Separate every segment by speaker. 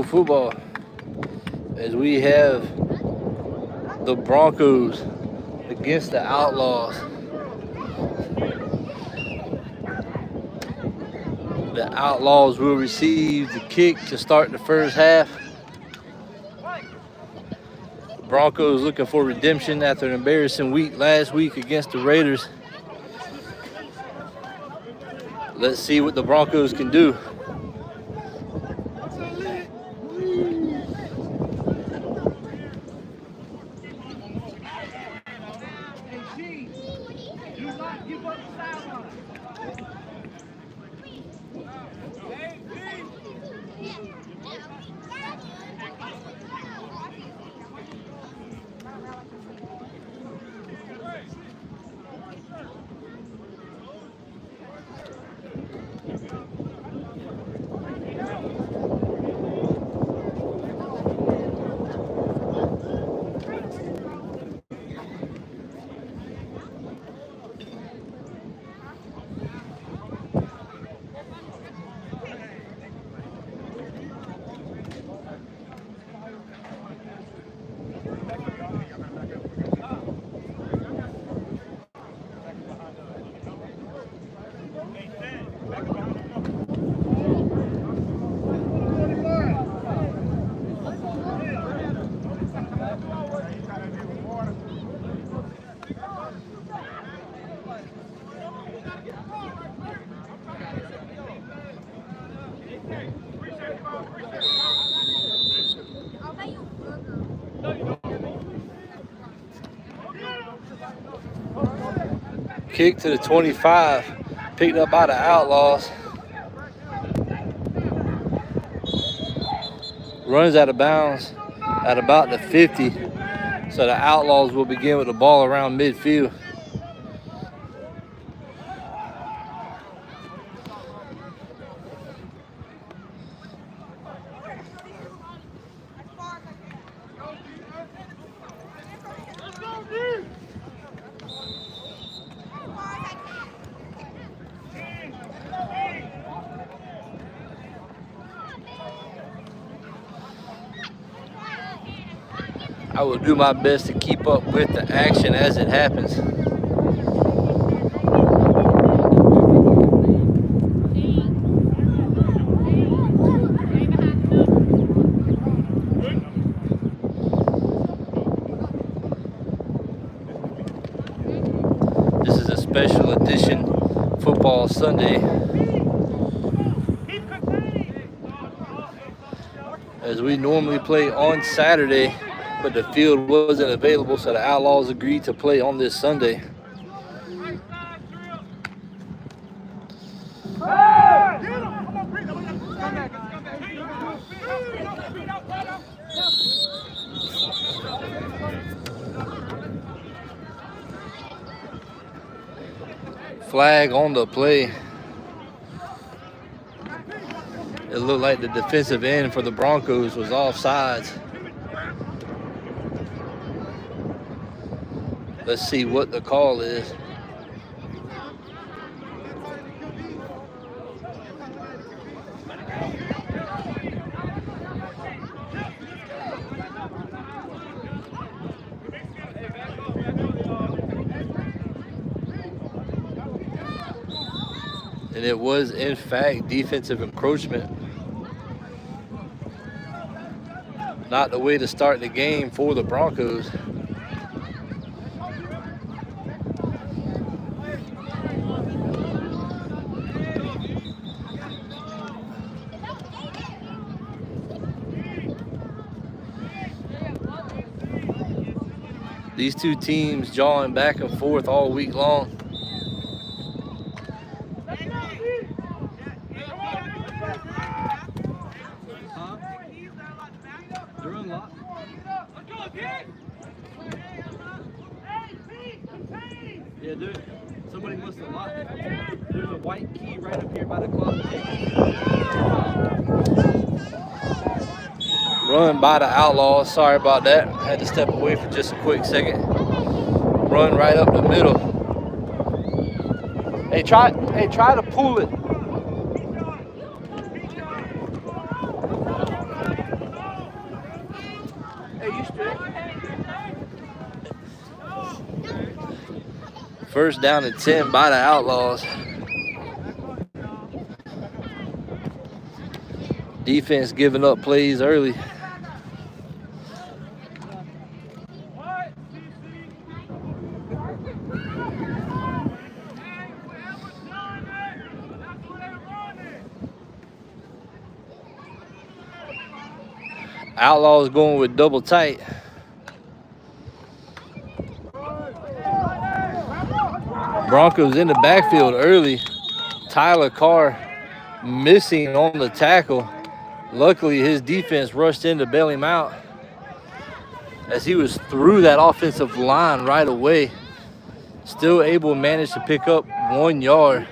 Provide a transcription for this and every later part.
Speaker 1: football as we have the Broncos against the Outlaws. The Outlaws will receive the kick to start the first half. Broncos looking for redemption after an embarrassing week last week against the Raiders. Let's see what the Broncos can do. Kick to the 25, picked up by the Outlaws. Runs out of bounds at about the 50. So the Outlaws will begin with the ball around midfield. I will do my best to keep up with the action as it happens. This is a special edition Football Sunday, as we normally play on Saturday, but the field wasn't available, so the Outlaws agreed to play on this Sunday. Flag on the play. It looked like the defensive end for the Broncos was offsides. Let's see what the call is. And it was, in fact, defensive encroachment. Not the way to start the game for the Broncos. These two teams jawing back and forth all week long. Yeah, dude. Somebody must have locked it. There's a white key right up here by the clock. Run by the Outlaws. Sorry about that. Had to step away for just a quick second. Run right up the middle. Hey, try to pull it. First down and 10 by the Outlaws. Defense giving up plays early. Outlaws going with double tight. Broncos in the backfield early. Tyler Carr missing on the tackle. Luckily, his defense rushed in to bail him out as he was through that offensive line right away. Still able to manage to pick up 1 yard.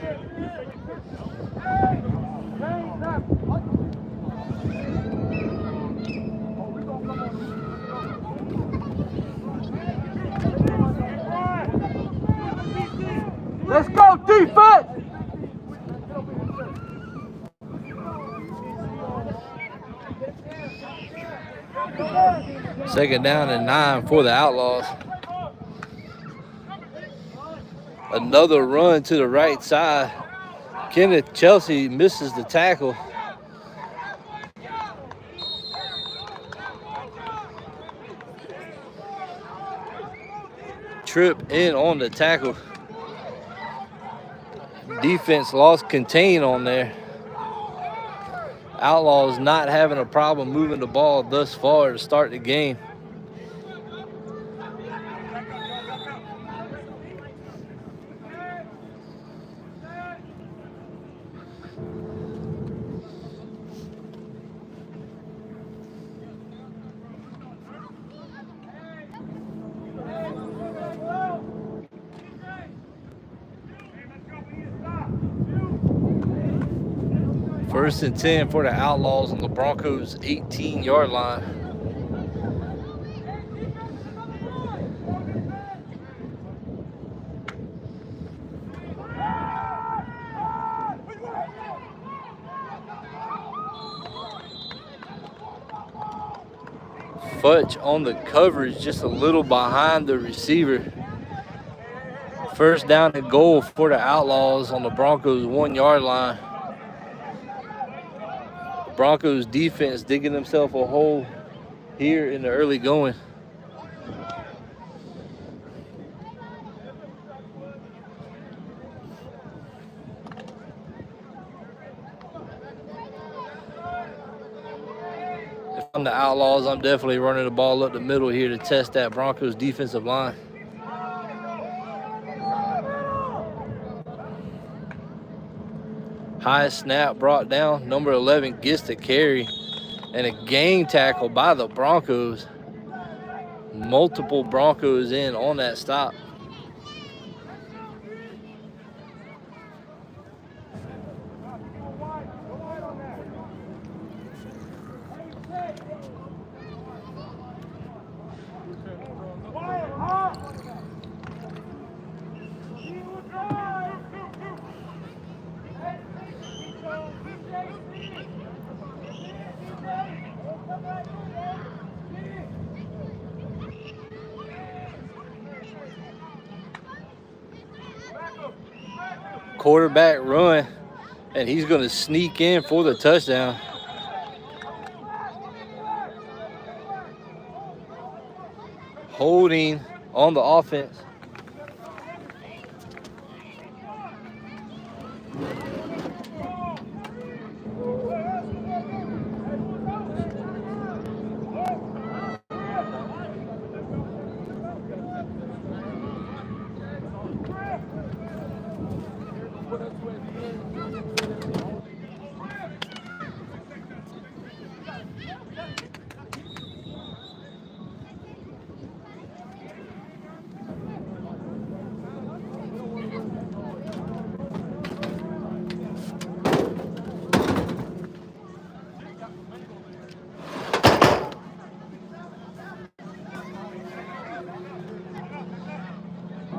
Speaker 2: Let's go, defense!
Speaker 1: Second down and 9 for the Outlaws. Another run to the right side. Kenneth Chelsea misses the tackle. Trip in on the tackle. Defense lost contain on there. Outlaws not having a problem moving the ball thus far to start the game. First and 10 for the Outlaws on the Broncos' 18-yard line. Fudge on the coverage, just a little behind the receiver. First down and goal for the Outlaws on the Broncos' 1-yard line. Broncos defense digging themselves a hole here in the early going. If I'm the Outlaws, I'm definitely running the ball up the middle here to test that Broncos defensive line. High snap brought down. Number 11 gets the carry. And a gang tackle by the Broncos. Multiple Broncos in on that stop. Quarterback run, and he's going to sneak in for the touchdown. Holding on the offense.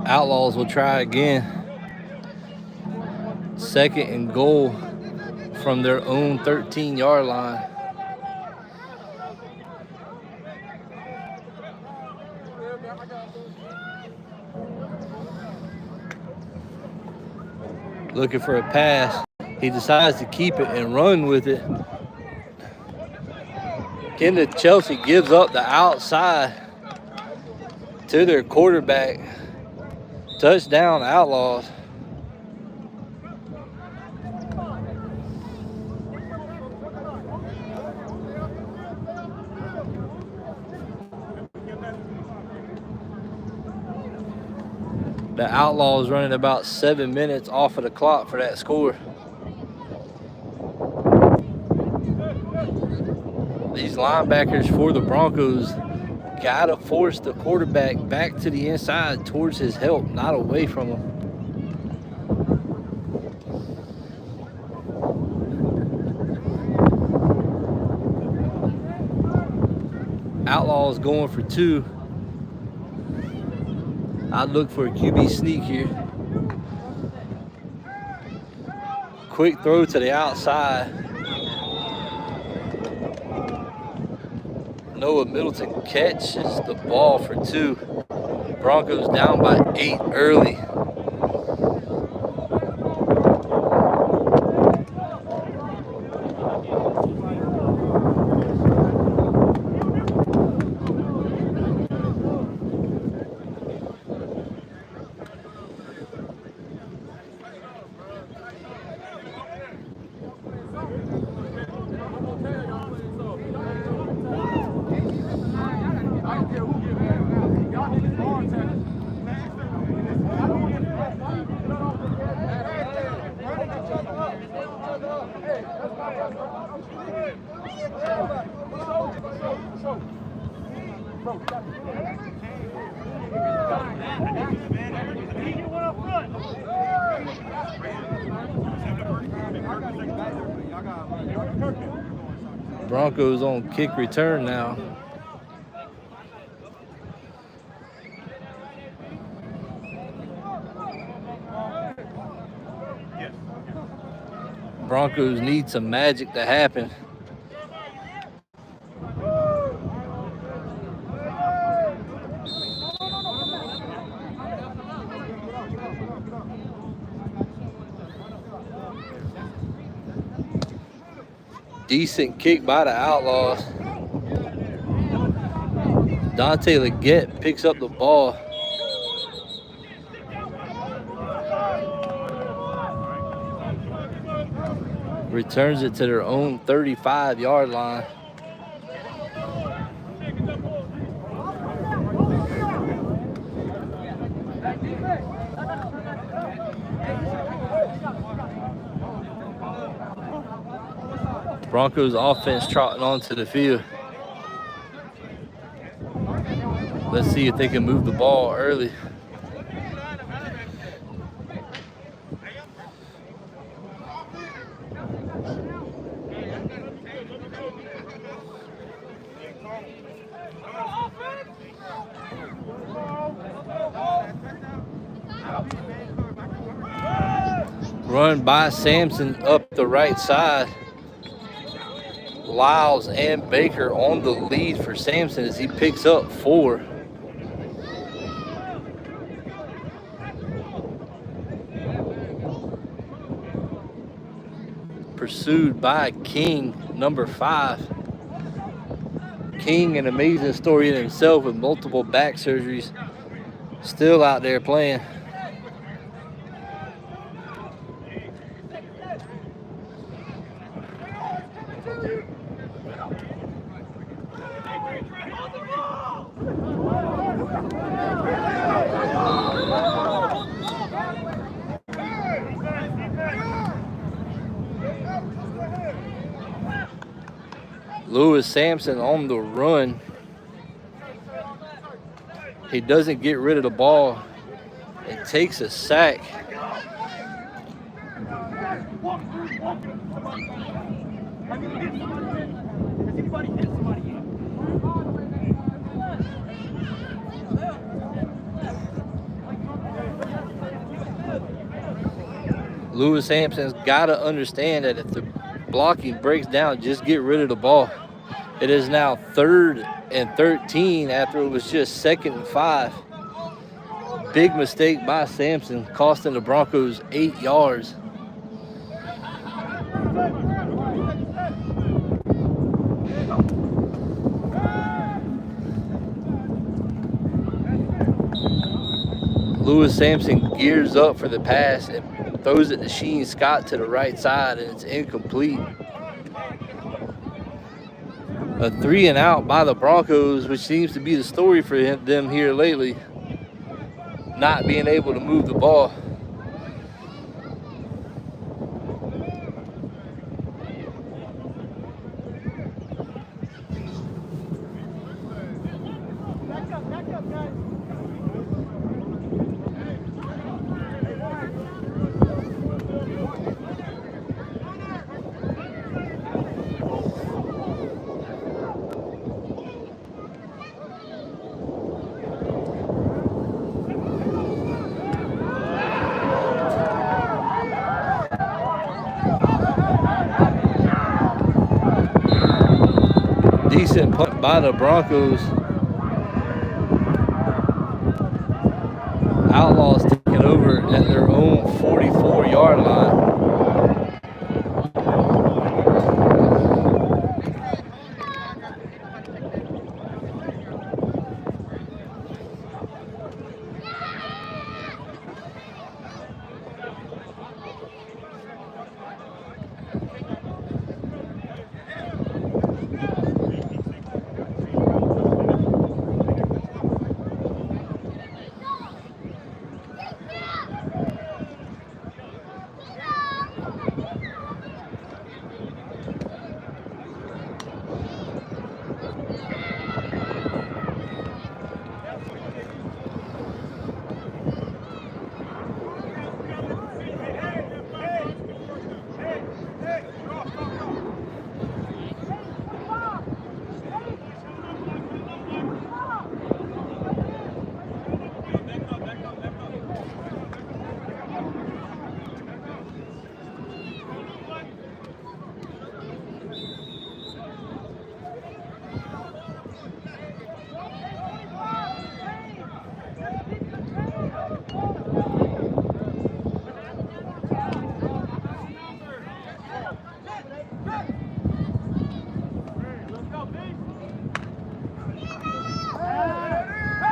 Speaker 1: Outlaws will try again. Second and goal from their own 13-yard line. looking for a pass. He decides to keep it and run with it. Kenda Chelsea gives up the outside to their quarterback. Touchdown, Outlaws. The Outlaws running about 7 minutes off of the clock for that score. These linebackers for the Broncos gotta force the quarterback back to the inside towards his help, not away from him. Outlaws going for 2. I'd look for a QB sneak here. Quick throw to the outside. Noah Middleton catches the ball for 2. Broncos down by 8 early. Broncos on kick return now. Broncos need some magic to happen. Decent kick by the Outlaws. Dante Leggett picks up the ball. Returns it to their own 35-yard line. Broncos offense trotting onto the field. Let's see if they can move the ball early. Run by Sampson up the right side. Lyles and Baker on the lead for Sampson as he picks up 4. Pursued by King, number 5. King, an amazing story in himself with multiple back surgeries, still out there playing. Lewis Sampson on the run. He doesn't get rid of the ball. It takes a sack. Lewis Sampson's got to understand that if the blocking breaks down, just get rid of the ball. It is now 3rd and 13 after it was just 2nd and 5. Big mistake by Sampson, costing the Broncos 8 yards. Lewis Sampson gears up for the pass and throws it to Sheen Scott to the right side, and it's incomplete. A 3 and out by the Broncos, which seems to be the story for them here lately, not being able to move the ball. Decent punt by the Broncos. Outlaws taking over at their own 44-yard line.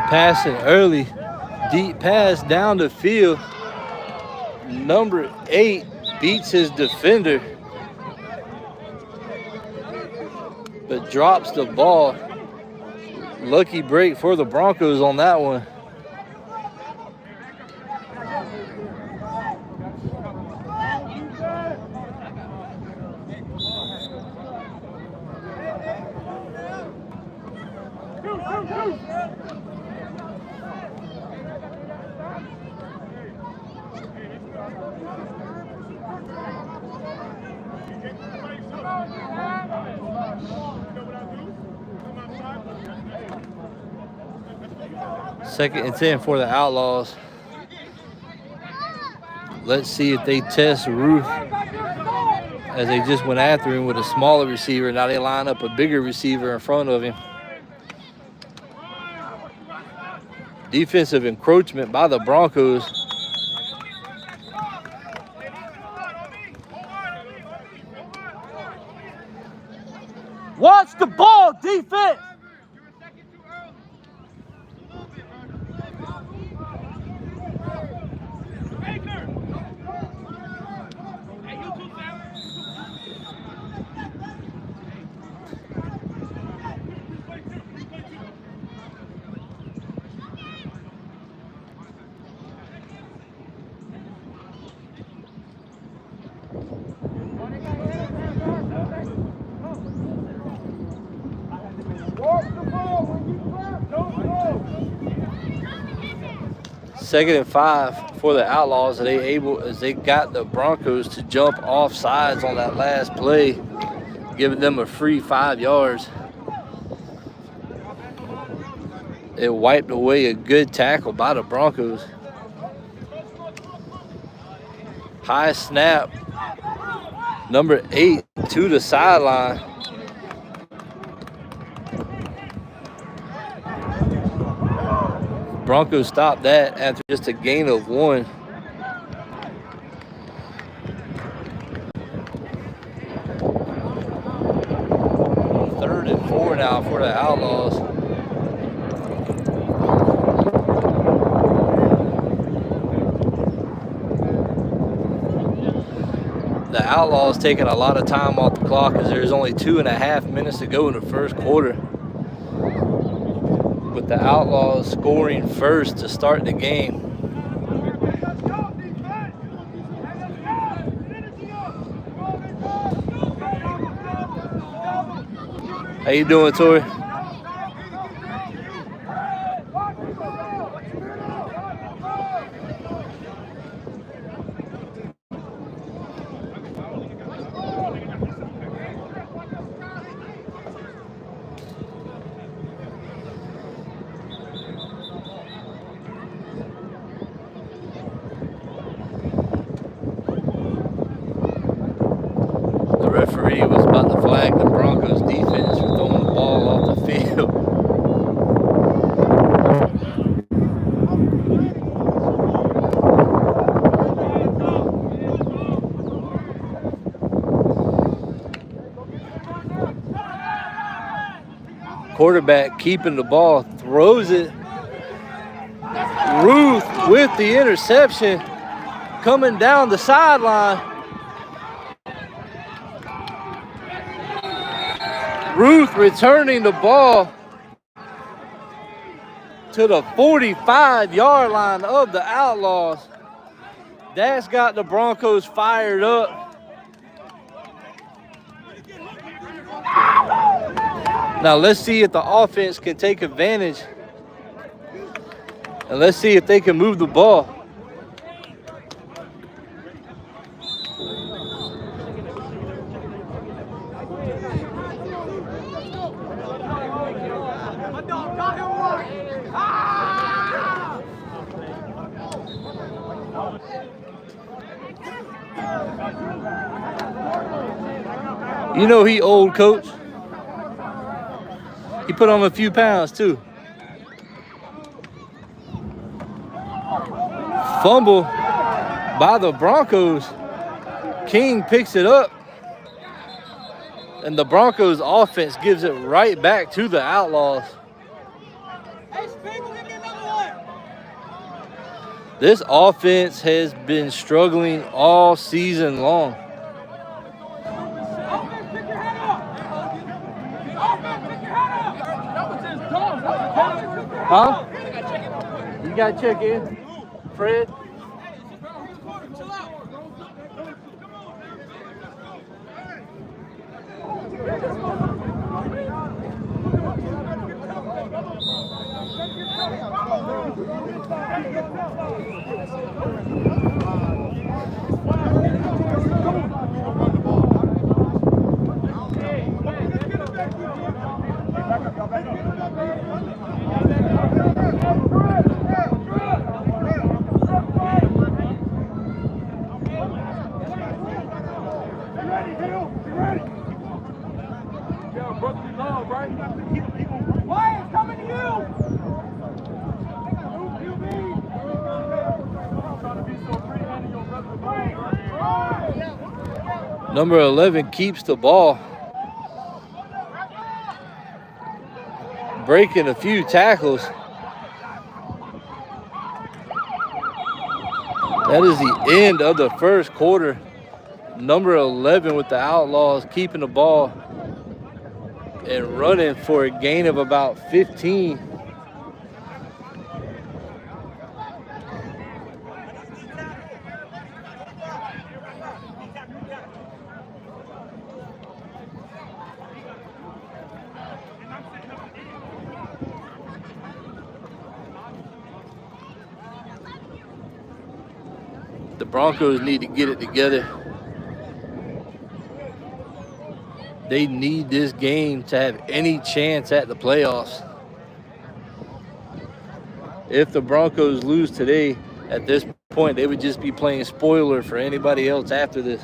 Speaker 1: Passing early, deep pass down the field. Number 8 beats his defender, but drops the ball. Lucky break for the Broncos on that one. Second and 10 for the Outlaws. Let's see if they test Ruth, as they just went after him with a smaller receiver. Now they line up a bigger receiver in front of him. Defensive encroachment by the Broncos.
Speaker 2: Watch the ball, defense.
Speaker 1: Second and 5 for the Outlaws. As they got the Broncos to jump off sides on that last play, giving them a free 5 yards. It wiped away a good tackle by the Broncos. High snap. Number 8 to the sideline. Broncos stopped that after just a gain of 1. Third and 4 now for the Outlaws. the Outlaws taking a lot of time off the clock as there's only 2.5 minutes to go in the first quarter. With the Outlaws scoring first to start the game. How you doing, Tori? The referee was about to flag the Broncos defense for throwing the ball off the field. Quarterback keeping the ball, throws it. Ruth with the interception, coming down the sideline. Ruth returning the ball to the 45-yard line of the Outlaws. That's got the Broncos fired up. Now let's see if the offense can take advantage. And let's see if they can move the ball. You know he old, coach. He put on a few pounds too. Fumble by the Broncos. King picks it up. And the Broncos offense gives it right back to the Outlaws. This offense has been struggling all season long. Huh? You got to check in, Fred. Number 11 keeps the ball. Breaking a few tackles. That is the end of the first quarter. Number 11 with the Outlaws keeping the ball and running for a gain of about 15. The Broncos need to get it together. They need this game to have any chance at the playoffs. If the Broncos lose today, at this point, they would just be playing spoiler for anybody else after this.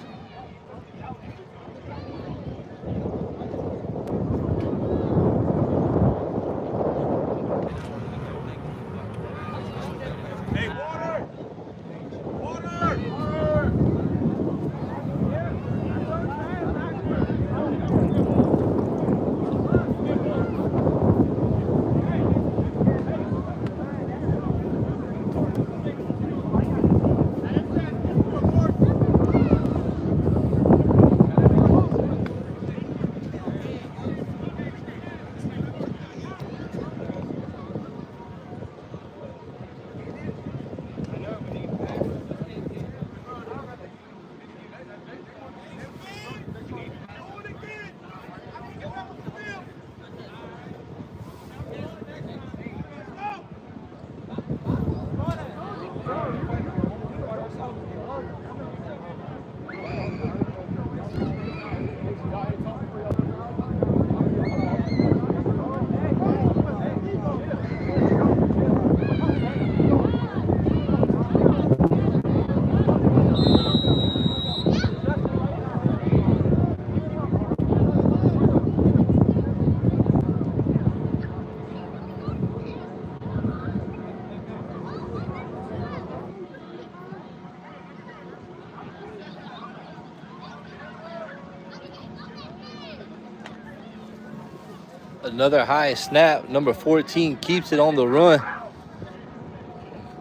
Speaker 1: Another high snap. Number 14 keeps it on the run.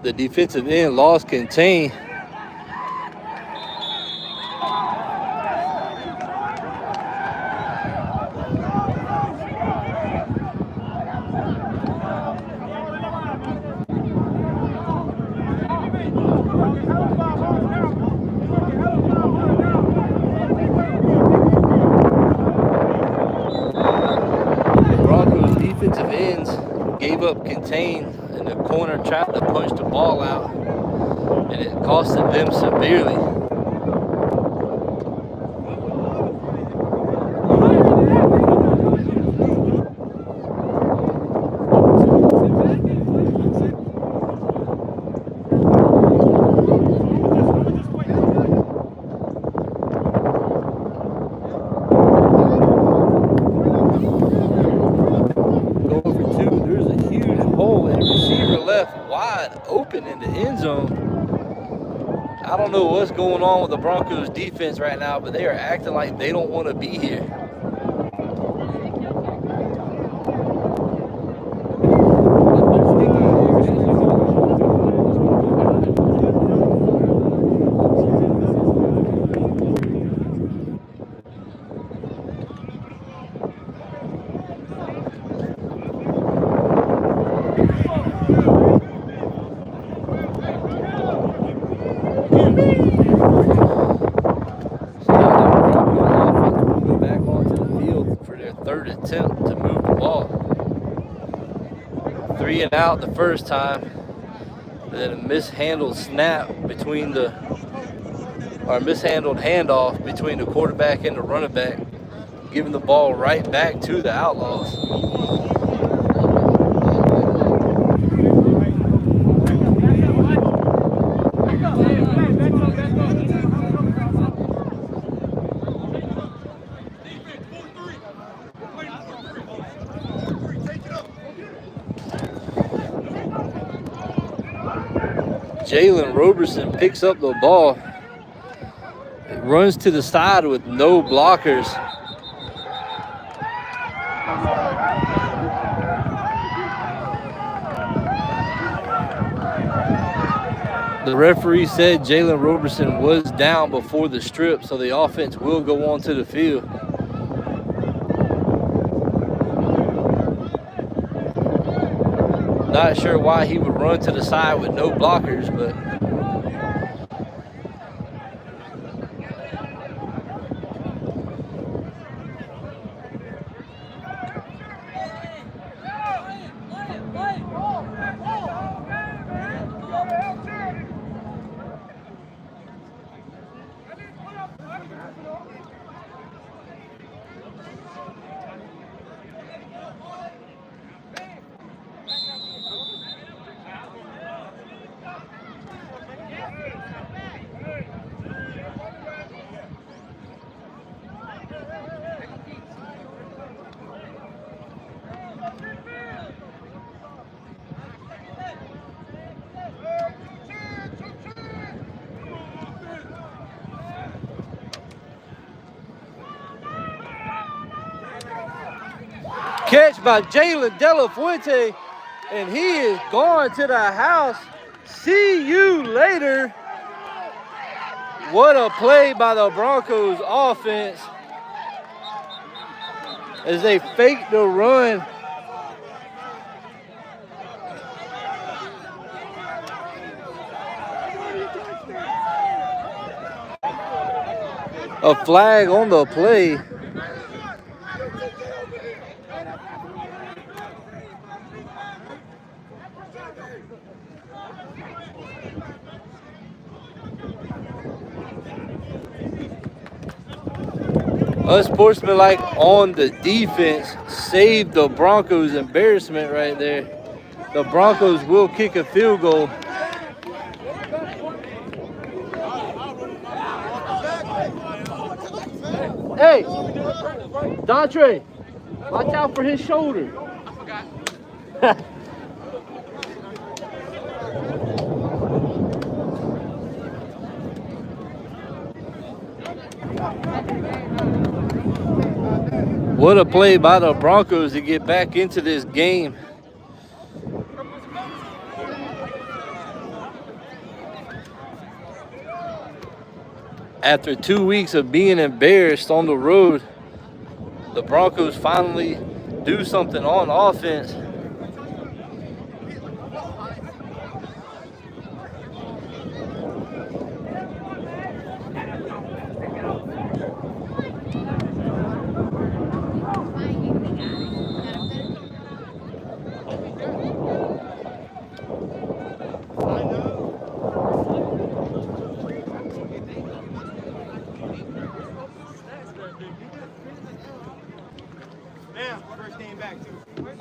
Speaker 1: The defensive end lost contain. Broncos defensive ends gave up contain, and the corner tried to punch the ball out, and it costed them severely. Open in the end zone. I don't know what's going on with the Broncos defense right now, but they are acting like they don't want to be here. Third attempt to move the ball. 3 and out the first time. Then a mishandled snap between mishandled handoff between the quarterback and the running back, giving the ball right back to the Outlaws. Jalen Roberson picks up the ball. It runs to the side with no blockers. The referee said Jalen Roberson was down before the strip, so the offense will go onto the field. Not sure why he would run to the side with no blockers, but catch by Jalen De La Fuente, and he is going to the house. See you later. What a play by the Broncos offense as they fake the run. A flag on the play. Unsportsmanlike on the defense saved the Broncos' embarrassment right there. The Broncos will kick a field goal. Hey, Dontre, watch out for his shoulder. I forgot. What a play by the Broncos to get back into this game. After 2 weeks of being embarrassed on the road, the Broncos finally do something on offense.
Speaker 2: First game back, too. First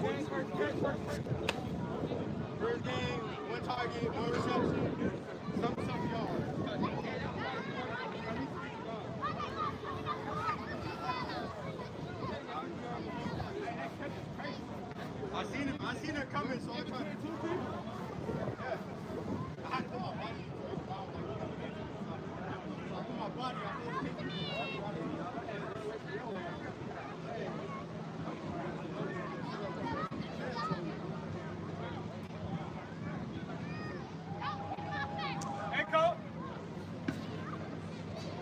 Speaker 2: game, 1 target, 1 reception, something yards. I seen her coming, so I tried to. Yeah. I had to put my body. I put my body on.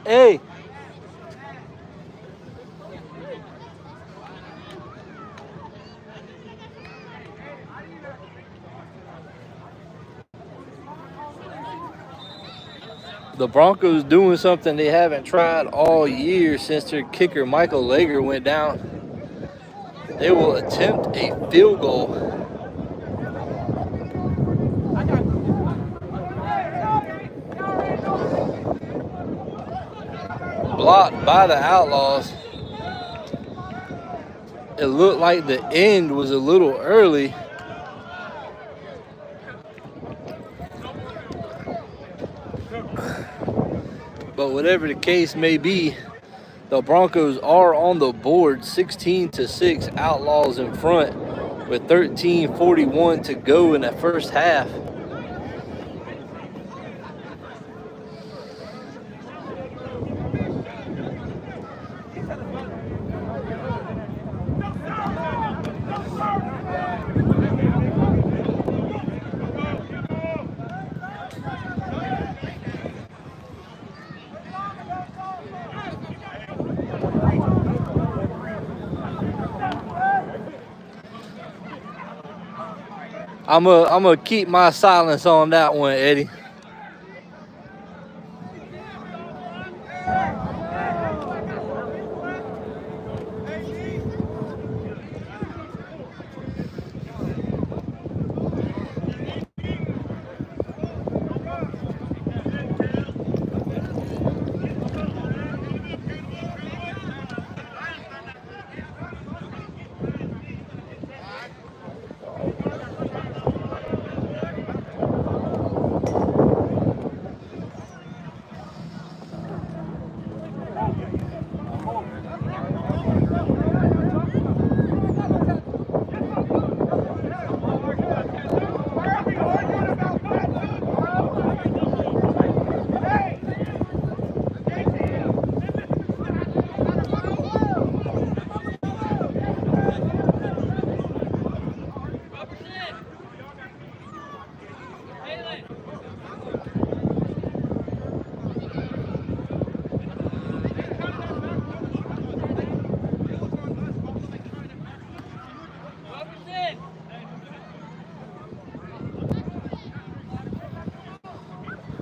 Speaker 1: Hey. The Broncos doing something they haven't tried all year since their kicker Michael Lager went down. They will attempt a field goal. Blocked by the Outlaws. It looked like the end was a little early. But whatever the case may be, the Broncos are on the board, 16-6, Outlaws in front with 13:41 to go in the first half. I'm gonna keep my silence on that one, Eddie.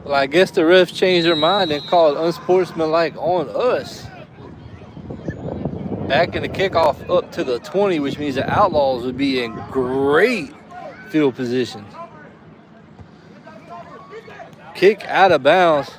Speaker 1: Well, I guess the refs changed their mind and called unsportsmanlike on us. Back in the kickoff up to the 20, which means the Outlaws would be in great field position. Kick out of bounds.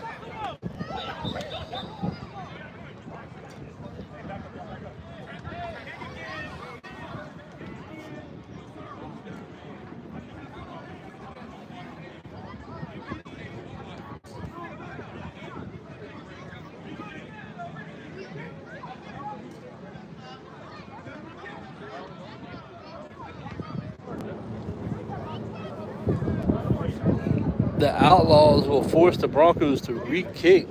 Speaker 1: The Outlaws will force the Broncos to re-kick.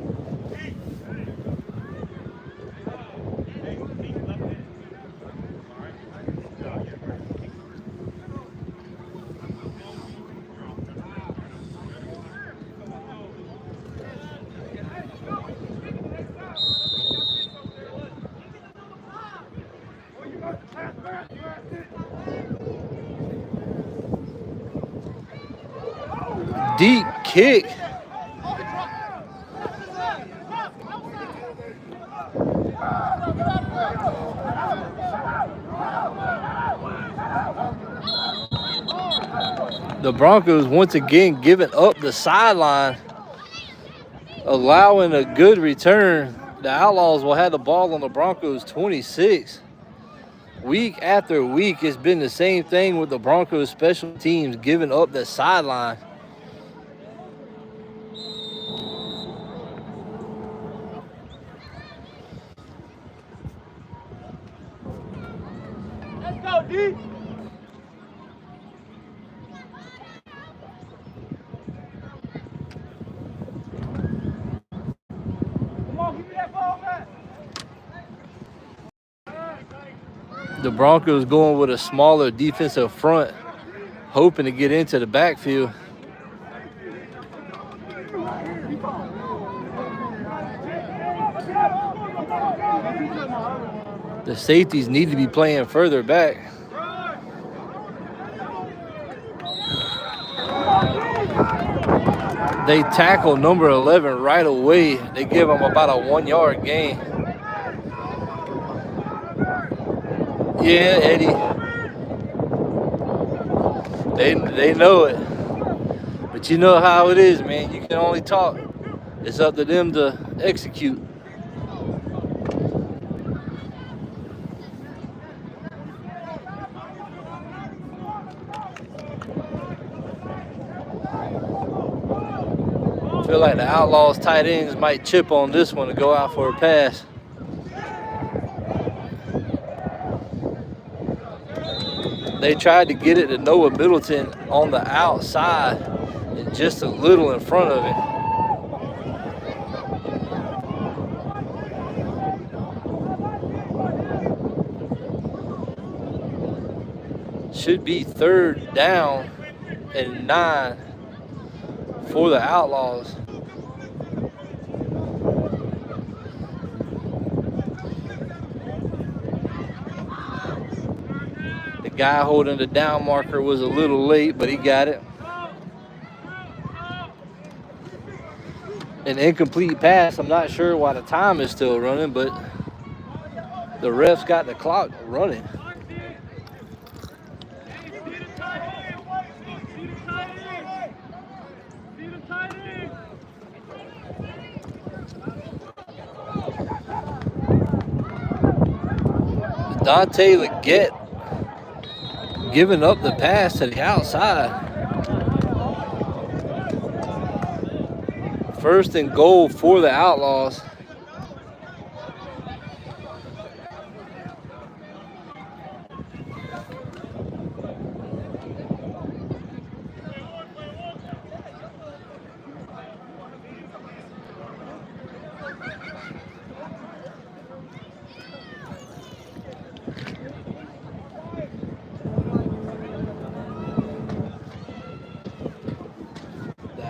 Speaker 1: Deep kick. The Broncos once again giving up the sideline, allowing a good return. The Outlaws will have the ball on the Broncos 26. Week after week, it's been the same thing with the Broncos special teams giving up the sideline.
Speaker 2: Let's go, D. Come on, give me that ball back.
Speaker 1: The Broncos going with a smaller defensive front, hoping to get into the backfield. The safeties need to be playing further back. They tackle number 11 right away. They give him about a 1 yard gain. Yeah, Eddie. They know it. But you know how it is, man. You can only talk. It's up to them to execute. I feel like the Outlaws tight ends might chip on this one to go out for a pass. They tried to get it to Noah Middleton on the outside and just a little in front of him. Should be 3rd down and 9 for the Outlaws. The guy holding the down marker was a little late, but he got it. An incomplete pass. I'm not sure why the time is still running, but the refs got the clock running. Dante Leggett giving up the pass to the outside. 1st and goal for the Outlaws.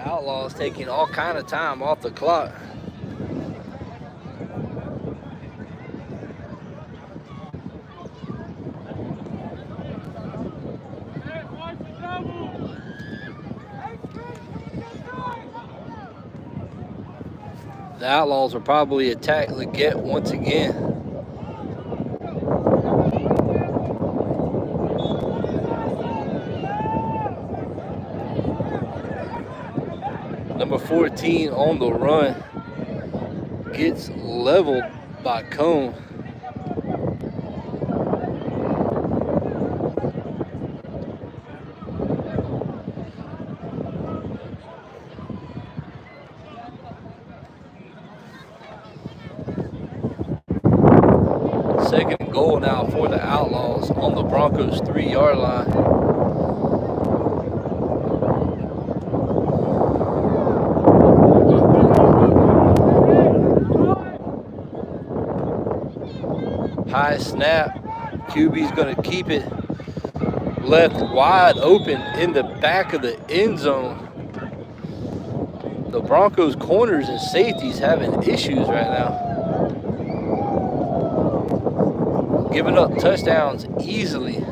Speaker 1: Outlaws taking all kind of time off the clock. The Outlaws will probably attack Leggett once again. Number 14 on the run gets leveled by Cone. Second and goal now for the Outlaws on the Broncos 3-yard line. High snap. QB's going to keep it left wide open in the back of the end zone. The Broncos corners and safeties having issues right now. Giving up touchdowns easily.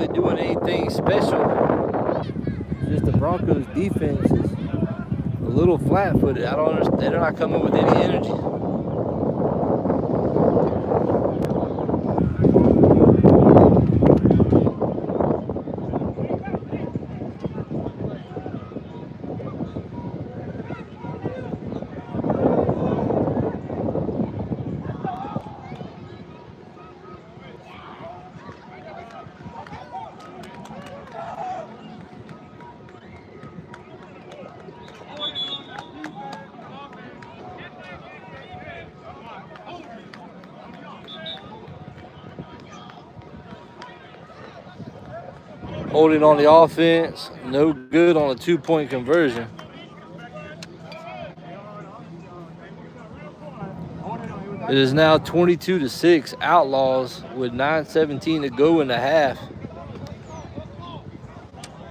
Speaker 1: really doing anything special. Just the Broncos defense is a little flat-footed. I don't understand. They're not coming with any energy. Holding on the offense, no good on a 2-point conversion. It is now 22-6, Outlaws with 9:17 to go in the half.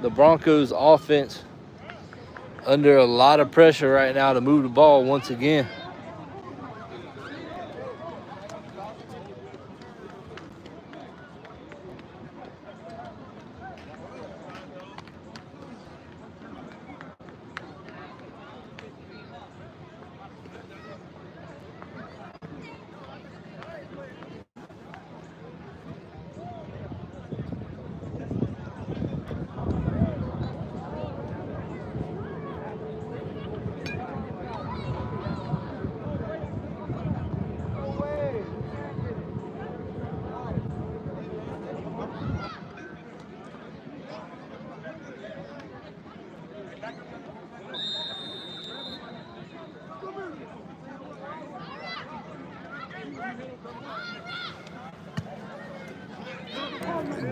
Speaker 1: The Broncos offense under a lot of pressure right now to move the ball once again.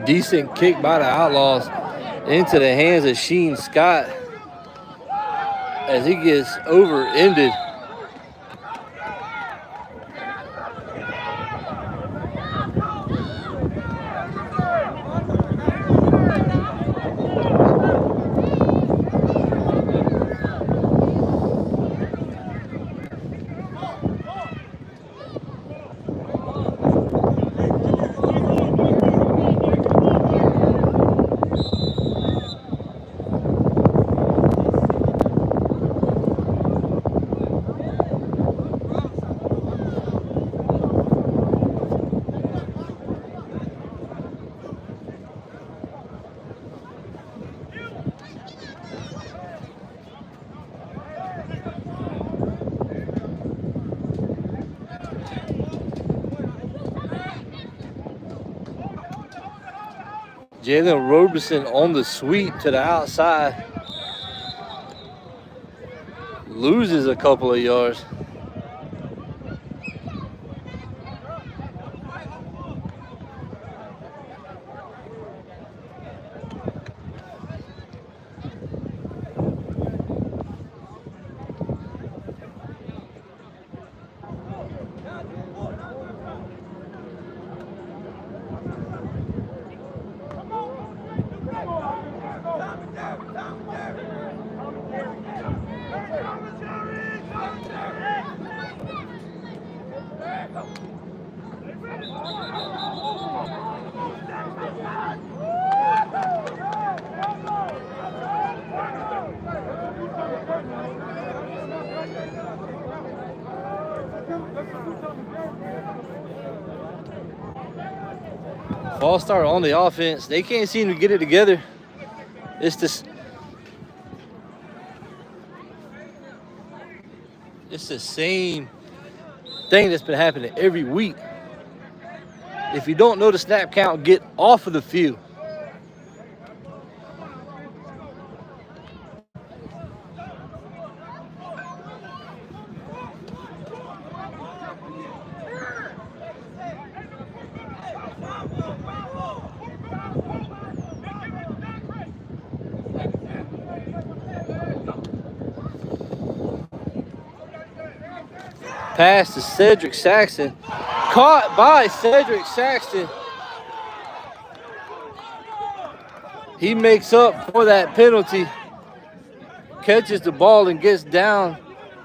Speaker 1: Decent kick by the Outlaws into the hands of Sheen Scott as he gets over-ended. Jalen Roberson on the sweep to the outside. Loses a couple of yards. False start on the offense. They can't seem to get it together. It's the same thing that's been happening every week. If you don't know the snap count, get off of the field. Pass to Cedric Saxton. Caught by Cedric Saxton. He makes up for that penalty. Catches the ball and gets down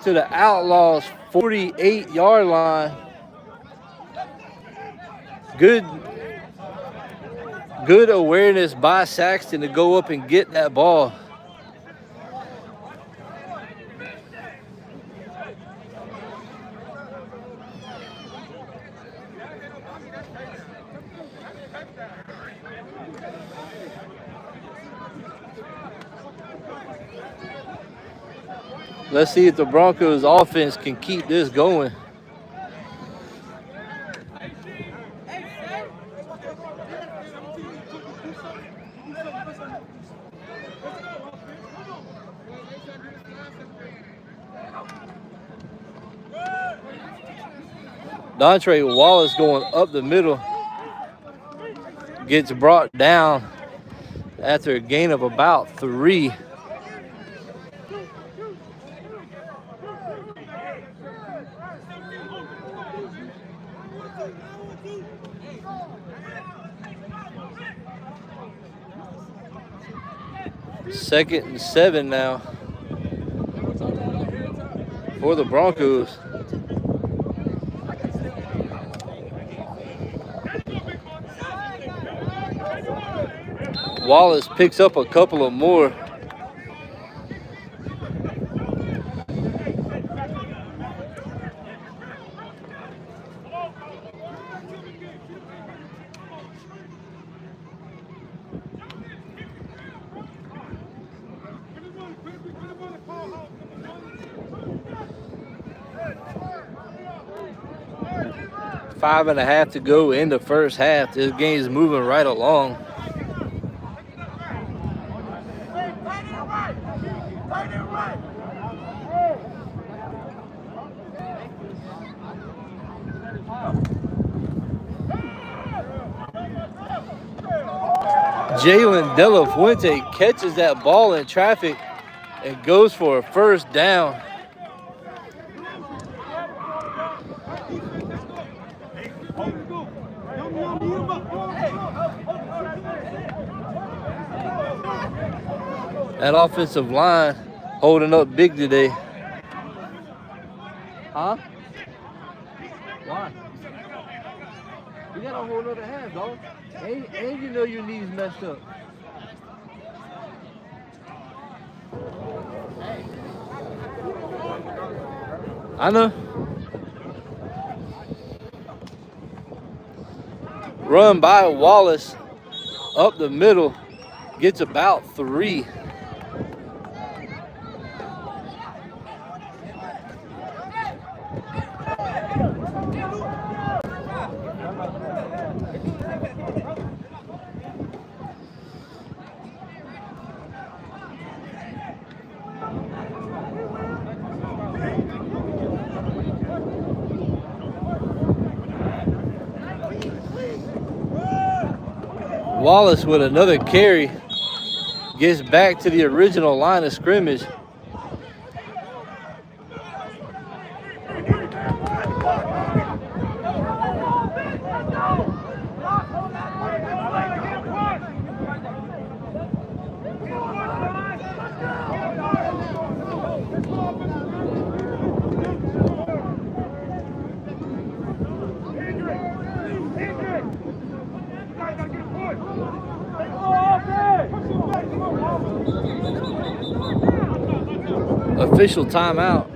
Speaker 1: to the Outlaws' 48-yard Good awareness by Saxton to go up and get that ball. Let's see if the Broncos offense can keep this going. Dontre Wallace going up the middle. Gets brought down after a gain of about 3. Second and 7 now for the Broncos. Wallace picks up a couple of more. Five and a half to go in the first half. This game is moving right along. Jalen De La Fuente catches that ball in traffic and goes for a first down. That offensive line holding up big today. Huh? Why? You got a whole other half, dog. And you know your knees messed up. I know. Run by Wallace up the middle. Gets about 3. Wallace with another carry gets back to the original line of scrimmage. Official timeout.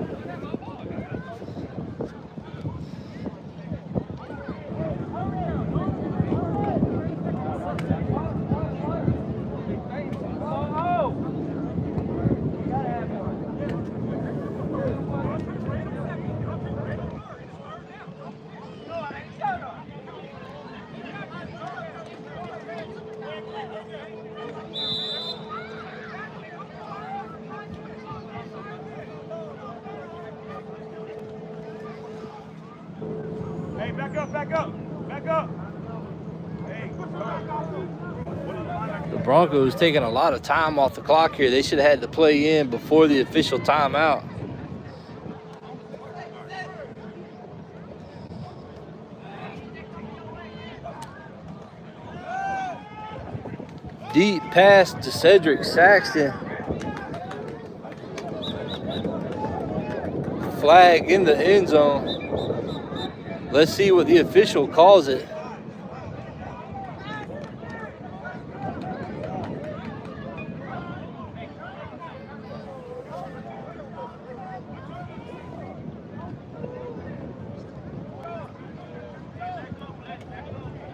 Speaker 1: The Broncos taking a lot of time off the clock here. They should have had the play in before the official timeout. Deep pass to Cedric Saxton. Flag in the end zone. Let's see what the official calls it.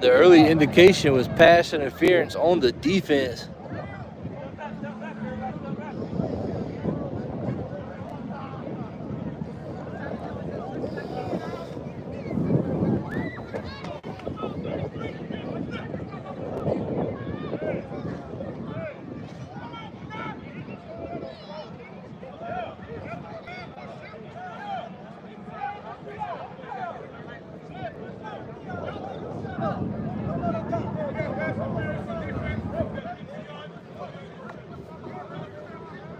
Speaker 1: The early indication was pass interference on the defense.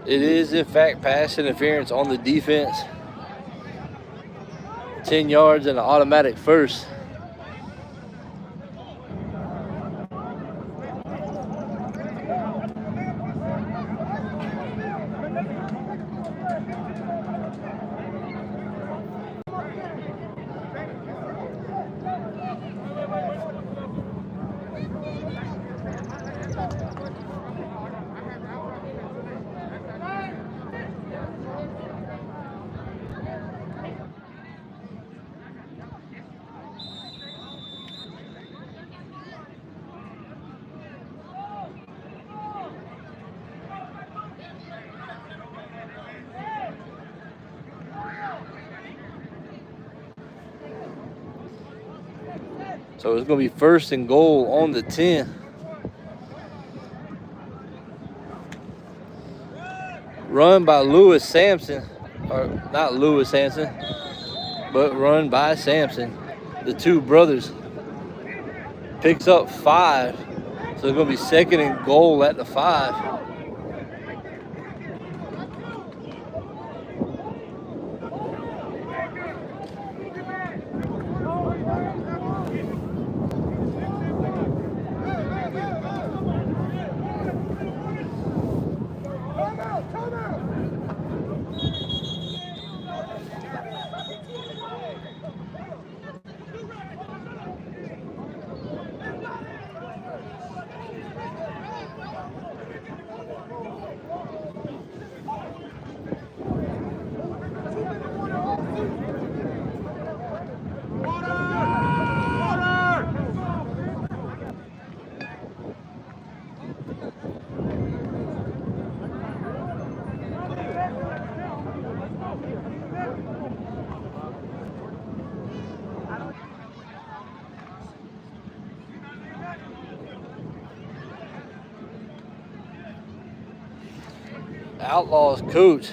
Speaker 1: It is, in fact, pass interference on the defense. 10 yards and an automatic first. So it's going to be first and goal on the 10. Run by Lewis Sampson, or not Lewis Sampson, but run by Sampson. The two brothers. Picks up 5. So it's going to be second and goal at the 5. Outlaws coach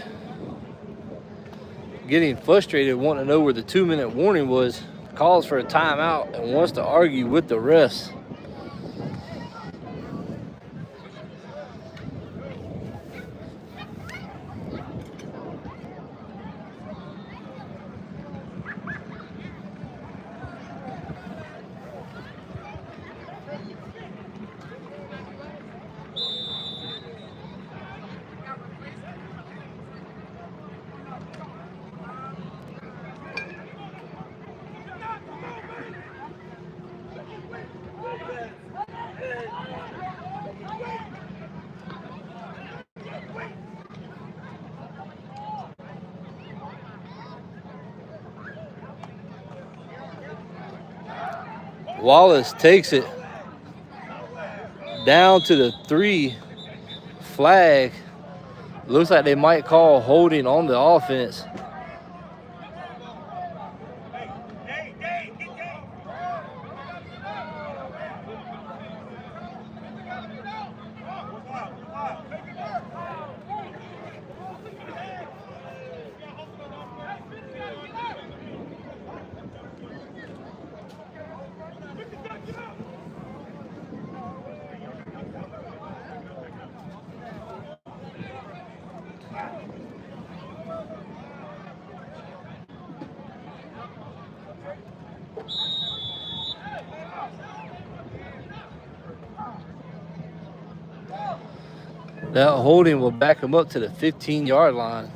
Speaker 1: getting frustrated, wanting to know where the 2-minute warning was, calls for a timeout and wants to argue with the refs. Wallace takes it down to the 3 flag. Looks like they might call holding on the offense. That holding will back him up to the 15-yard line.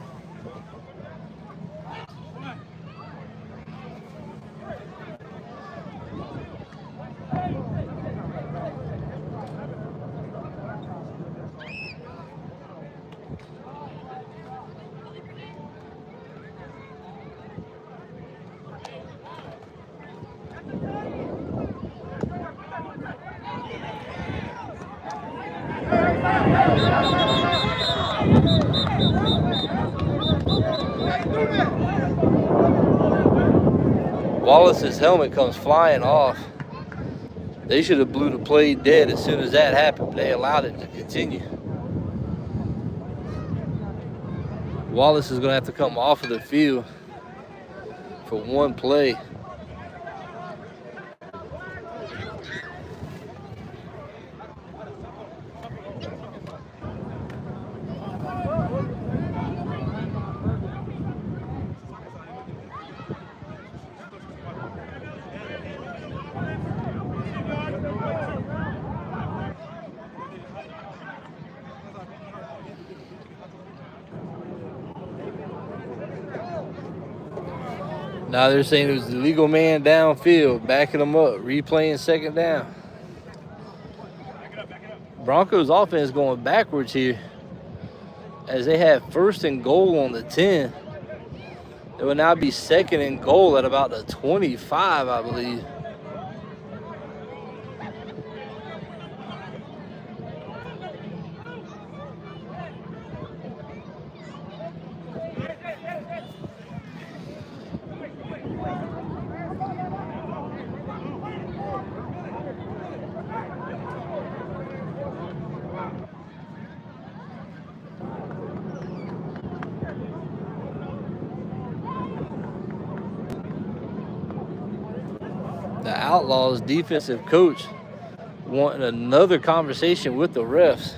Speaker 1: Wallace's helmet comes flying off. They should have blew the play dead as soon as that happened, but they allowed it to continue. Wallace is going to have to come off of the field for one play. Now they're saying it was the legal man downfield, backing them up, replaying second down. Broncos offense going backwards here as they have 1st and goal on the 10. It will now be 2nd and goal at about the 25, I believe. The Outlaws defensive coach wanting another conversation with the refs.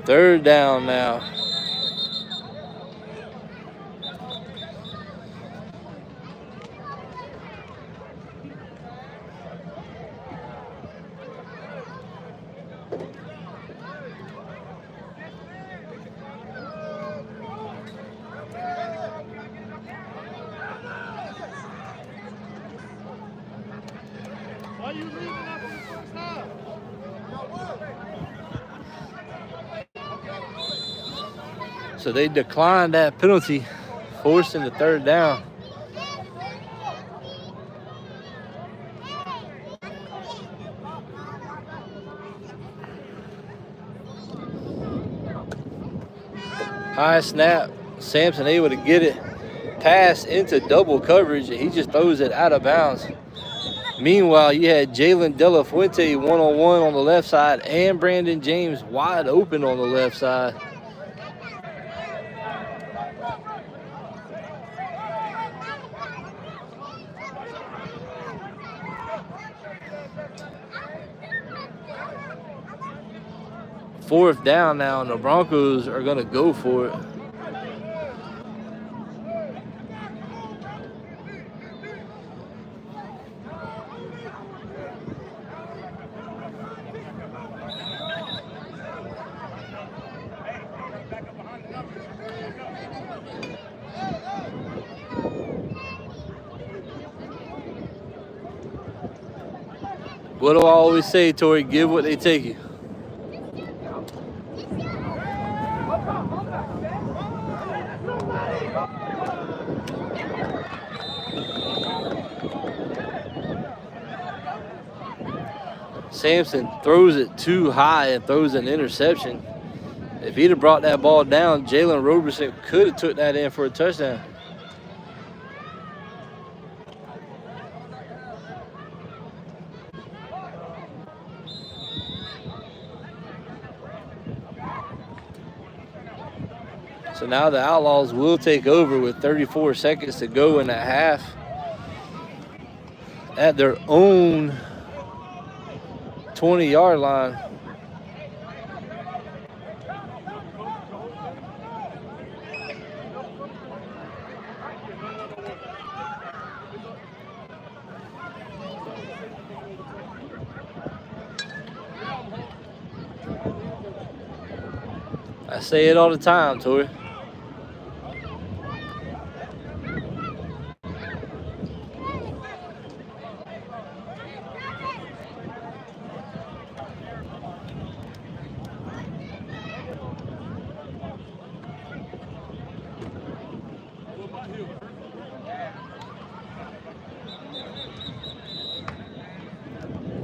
Speaker 1: Third down now.
Speaker 2: Why you leaving after the first half?
Speaker 1: So they declined that penalty, forcing the third down. High snap, Sampson able to get it, pass into double coverage, and he just throws it out of bounds. Meanwhile, you had Jalen De La Fuente one-on-one on the left side and Brandon James wide open on the left side. Fourth down now, and the Broncos are going to go for it. What do I always say, Tori? Give what they take you. Sampson throws it too high and throws an interception. If he'd have brought that ball down, Jalen Roberson could have took that in for a touchdown. So now the Outlaws will take over with 34 seconds to go in that half at their own 20-yard line. I say it all the time, Tori.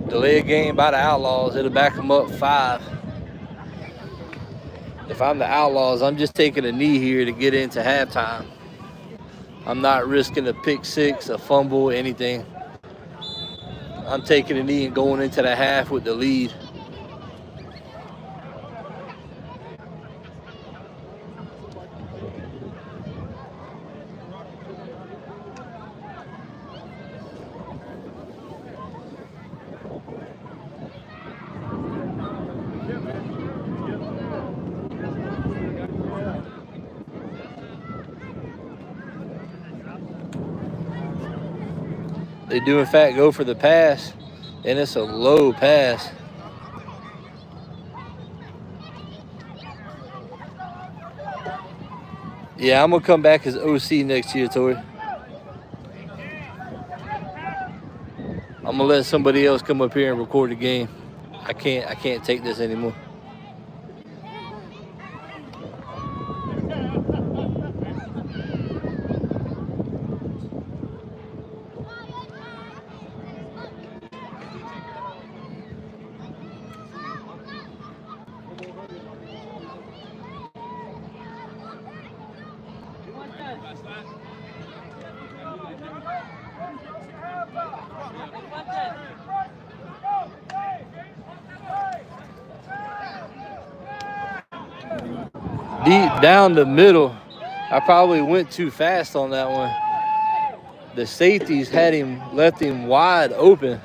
Speaker 1: Delay a game by the Outlaws. It'll back them up 5. If I'm the Outlaws, I'm just taking a knee here to get into halftime. I'm not risking a pick 6, a fumble, anything. I'm taking a knee and going into the half with the lead. They do, in fact, go for the pass, and it's a low pass. Yeah, I'm going to come back as OC next year, Tori. I'm going to let somebody else come up here and record the game. I can't take this anymore. Deep down the middle, I probably went too fast on that one. The safeties left him wide open.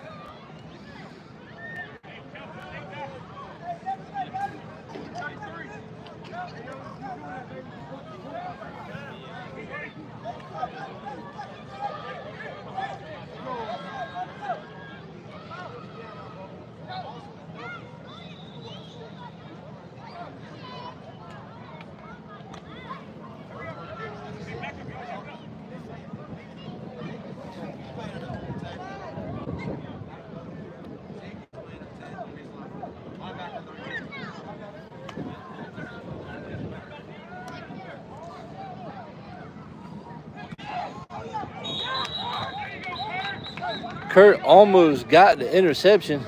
Speaker 1: Kurt almost got the interception,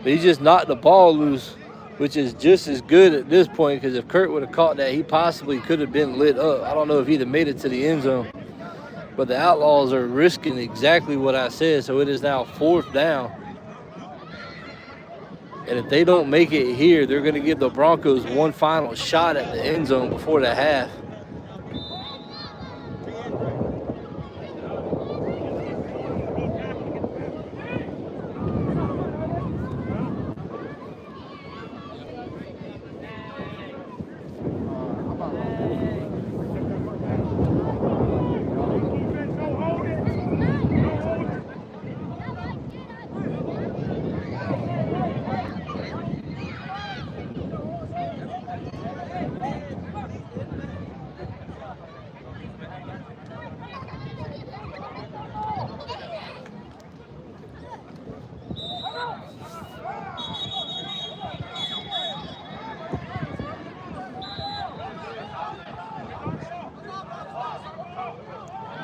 Speaker 1: but he just knocked the ball loose, which is just as good at this point, because if Kurt would have caught that, he possibly could have been lit up. I don't know if he'd have made it to the end zone, but the Outlaws are risking exactly what I said, so it is now 4th down. And if they don't make it here, they're going to give the Broncos one final shot at the end zone before the half.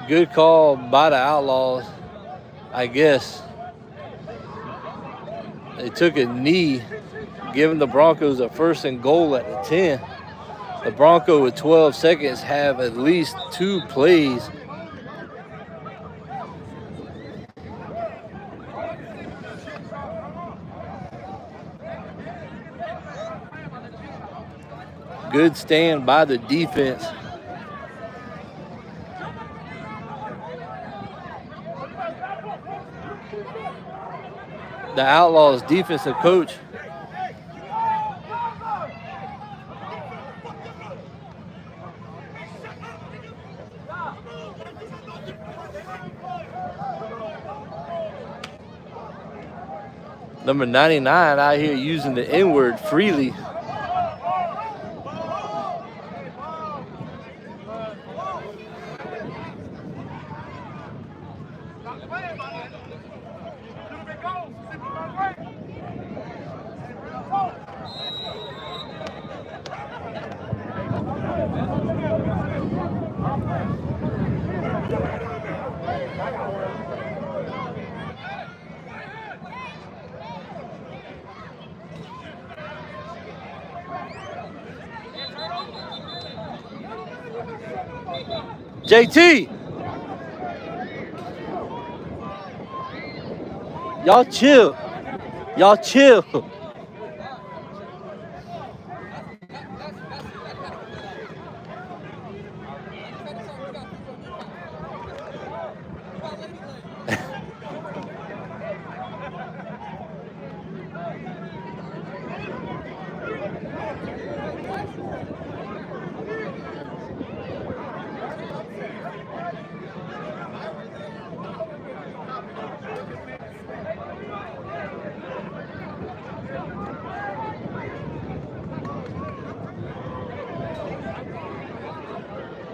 Speaker 1: Good call by the Outlaws, I guess. They took a knee, giving the Broncos a 1st and goal at the 10. The Broncos with 12 seconds have at least 2 plays. Good stand by the defense. The Outlaws defensive coach number 99 out here using the N-word freely. JT, y'all chill. Y'all chill.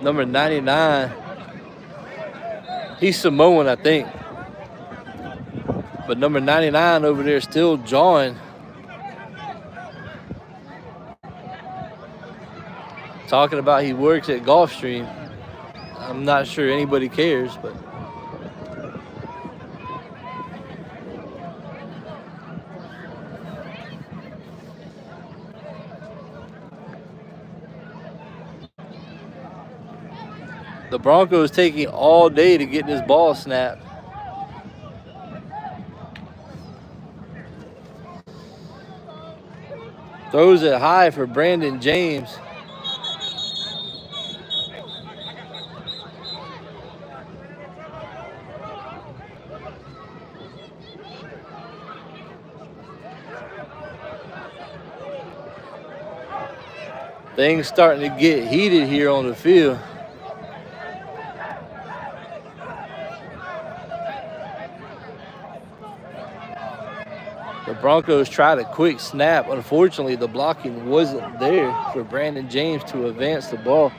Speaker 1: Number 99. He's Samoan, I think. But number 99 over there still jawing. Talking about he works at Gulfstream. I'm not sure anybody cares, but the Broncos taking all day to get this ball snapped. Throws it high for Brandon James. Things starting to get heated here on the field. The Broncos tried a quick snap. Unfortunately, the blocking wasn't there for Brandon James to advance the ball.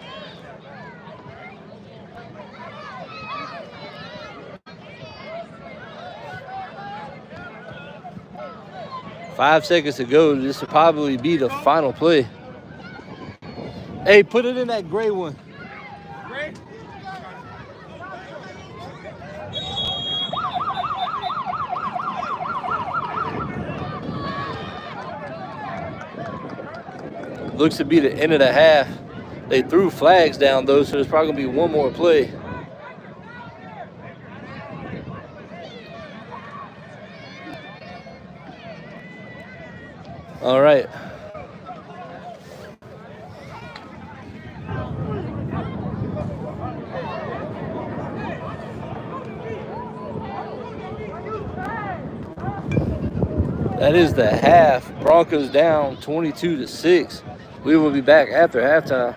Speaker 1: Five seconds to go. This will probably be the final play. Hey, put it in that gray one.
Speaker 2: Gray?
Speaker 1: Looks to be the end of the half. They threw flags down though, so there's probably gonna be one more play. All right. That is the half. Broncos down 22-6. We will be back after halftime.